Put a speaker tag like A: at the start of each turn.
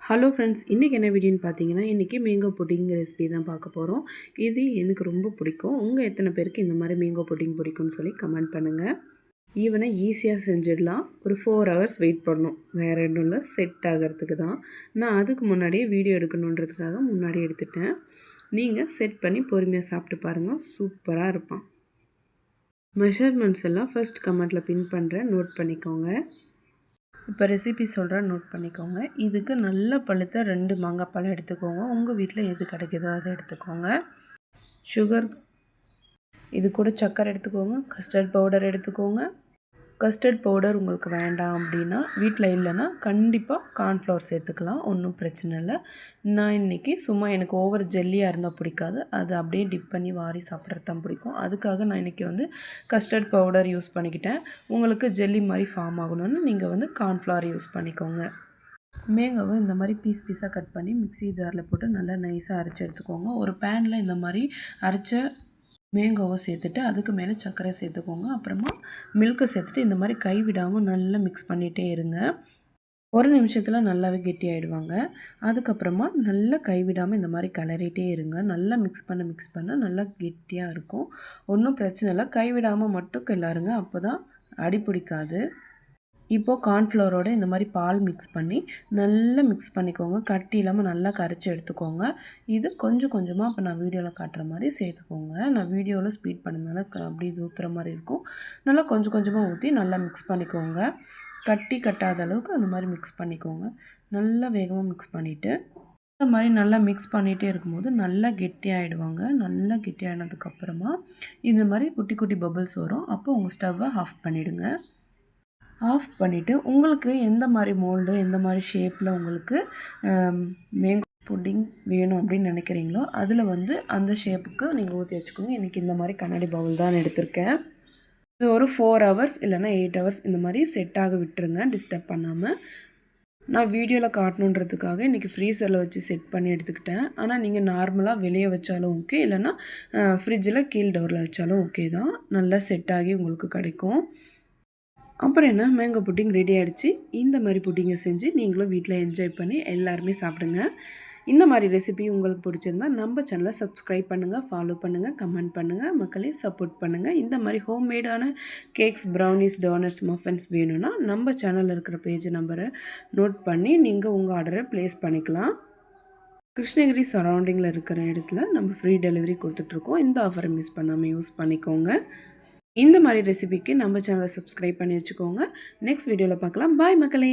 A: Hello friends, இன்றைக்கி என்ன வீடியோன்னு பார்த்தீங்கன்னா, இன்றைக்கி மேங்கோ புட்டிங் ரெசிபி தான் பார்க்க போகிறோம். இது எனக்கு ரொம்ப பிடிக்கும். உங்கள் எத்தனை பேருக்கு இந்த மாதிரி மேங்கோ புட்டிங் பிடிக்கும்னு சொல்லி கமெண்ட் பண்ணுங்கள். ஈவனாக ஈஸியாக செஞ்சிடலாம். ஒரு 4 ஹவர்ஸ் வெயிட் பண்ணணும். வேறு ஒன்றும் இல்லை, செட் ஆகிறதுக்கு தான். நான் அதுக்கு முன்னாடியே வீடியோ எடுக்கணுன்றதுக்காக முன்னாடியே எடுத்துட்டேன். நீங்கள் செட் பண்ணி பொறுமையாக சாப்பிட்டு பாருங்கள், சூப்பராக இருப்பான். மெஷர்மெண்ட்ஸ் எல்லாம் ஃபர்ஸ்ட் கமெண்ட்டில் பின் பண்ணுறேன், நோட் பண்ணிக்கோங்க. இப்போ ரெசிபி சொல்கிறேன், நோட் பண்ணிக்கோங்க. இதுக்கு நல்ல பழுத்த 2 மாங்காய் பழம் எடுத்துக்கோங்க. உங்கள் வீட்டில் எது கிடைக்குதோ அதை எடுத்துக்கோங்க. சுகர், இது கூட சர்க்கரை எடுத்துக்கோங்க. கஸ்டர்ட் பவுடர் எடுத்துக்கோங்க. கஸ்டர்ட் பவுடர் உங்களுக்கு வேண்டாம் அப்படின்னா, வீட்டில் இல்லைன்னா கண்டிப்பாக கார்ன்ஃப்ளவர் சேர்த்துக்கலாம், ஒன்றும் பிரச்சனை இல்லை. நான் இன்றைக்கி சும்மா எனக்கு ஓவர் ஜெல்லியாக இருந்தால் பிடிக்காது, அது அப்படியே டிப் பண்ணி வாரி சாப்பிட்றது தான் பிடிக்கும். அதுக்காக நான் இன்றைக்கி கஸ்டர்ட் பவுடர் யூஸ் பண்ணிக்கிட்டேன். உங்களுக்கு ஜெல்லி மாதிரி ஃபார்ம் ஆகணும்னு நீங்கள் கார்ன்ஃப்ளவர் யூஸ் பண்ணிக்கோங்க. மேங்காவை இந்த மாதிரி பீஸாக கட் பண்ணி மிக்ஸி ஜாரில் போட்டு நல்லா நைஸாக அரைச்சி எடுத்துக்கோங்க. ஒரு பேனில் இந்த மாதிரி அரைச்ச மேங்காவை சேர்த்துட்டு அதுக்கு மேலே சர்க்கரை சேர்த்துக்கோங்க. அப்புறமா மில்க்கை சேர்த்துட்டு இந்த மாதிரி கைவிடாமல் நல்லா மிக்ஸ் பண்ணிகிட்டே இருங்க. ஒரு நிமிஷத்தில் நல்லாவே கெட்டியாகிடுவாங்க. அதுக்கப்புறமா நல்லா கைவிடாமல் இந்த மாதிரி கிளறிட்டே இருங்க. நல்லா மிக்ஸ் பண்ண நல்லா கெட்டியாக இருக்கும். ஒன்றும் பிரச்சனை இல்லை, கைவிடாமல் மட்டும் கிளறுங்க, அப்போ தான் அடி பிடிக்காது. இப்போது கார்ன்ஃப்ளவரோடு இந்த மாதிரி பால் மிக்ஸ் பண்ணி நல்லா மிக்ஸ் பண்ணிக்கோங்க. கட்டி இல்லாமல் நல்லா கரைச்சி எடுத்துக்கோங்க. இது கொஞ்சம் கொஞ்சமாக இப்போ நான் வீடியோவில் காட்டுற மாதிரி சேர்த்துக்கோங்க. நான் வீடியோவில் ஸ்பீட் பண்ணதுனால அப்படி ஊற்றுற மாதிரி இருக்கும். நல்லா கொஞ்சம் கொஞ்சமாக ஊற்றி நல்லா மிக்ஸ் பண்ணிக்கோங்க. கட்டாத அளவுக்கு அந்த மாதிரி மிக்ஸ் பண்ணிக்கோங்க. நல்லா வேகமாக மிக்ஸ் பண்ணிவிட்டு இந்த மாதிரி நல்லா மிக்ஸ் பண்ணிகிட்டே இருக்கும்போது நல்லா கெட்டியாகிடுவாங்க. நல்லா கெட்டியானதுக்கப்புறமா இந்த மாதிரி குட்டி குட்டி பபிள்ஸ் வரும். அப்போ உங்கள் ஸ்டவ்வை ஆஃப் பண்ணிவிடுங்க. ஆஃப் பண்ணிவிட்டு உங்களுக்கு எந்த மாதிரி மோல்டு, எந்த மாதிரி ஷேப்பில் உங்களுக்கு மேங்கோ புட்டிங் வேணும் அப்படின்னு நினைக்கிறீங்களோ அதில் அந்த ஷேப்புக்கு நீங்கள் ஊற்றி வச்சுக்கோங்க. இன்றைக்கி இந்த மாதிரி கண்ணாடி பவுல் தான் எடுத்திருக்கேன். இது ஒரு 4 ஹவர்ஸ் இல்லைனா 8 ஹவர்ஸ் இந்த மாதிரி செட்டாக விட்டுருங்க, டிஸ்டர்ப் பண்ணாமல். நான் வீடியோவில் காட்டணுன்றதுக்காக இன்றைக்கி ஃப்ரீசரில் வச்சு செட் பண்ணி எடுத்துக்கிட்டேன். ஆனால் நீங்கள் நார்மலாக வெளியே வச்சாலும் ஓகே, இல்லைனா ஃப்ரிட்ஜில் கீழ் டோரில் வச்சாலும் ஓகே தான். நல்லா செட் ஆகி உங்களுக்கு கிடைக்கும். அப்புறம் என்ன, மேங்கோ புட்டிங் ரெடி ஆகிடுச்சு. இந்த மாதிரி புட்டிங்கை செஞ்சு நீங்களும் வீட்டில் என்ஜாய் பண்ணி எல்லாருமே சாப்பிடுங்க. இந்த மாதிரி ரெசிபி உங்களுக்கு பிடிச்சிருந்தா நம்ம சேனலை சப்ஸ்கிரைப் பண்ணுங்கள், ஃபாலோ பண்ணுங்கள், கமெண்ட் பண்ணுங்கள், மக்களே சப்போர்ட் பண்ணுங்கள். இந்த மாதிரி ஹோம்மேடான கேக்ஸ், ப்ரௌனிஸ், டோனட்ஸ், மஃபன்ஸ் வேணும்னா நம்ம சேனலில் இருக்கிற பேஜ் நம்பரை நோட் பண்ணி நீங்கள் உங்கள் ஆர்டரை ப்ளேஸ் பண்ணிக்கலாம். கிருஷ்ணகிரி சரௌண்டிங்கில் இருக்கிற இடத்துல நம்ம ஃப்ரீ டெலிவரி கொடுத்துட்ருக்கோம். இந்த ஆஃபரை மிஸ் பண்ணாமல் யூஸ் பண்ணிக்கோங்க. இந்த மாதிரி ரெசிபிக்கு நம்ம சேனலை சப்ஸ்கிரைப் பண்ணி வச்சுக்கோங்க. நெக்ஸ்ட் வீடியோவில் பார்க்கலாம். பாய் மக்களே.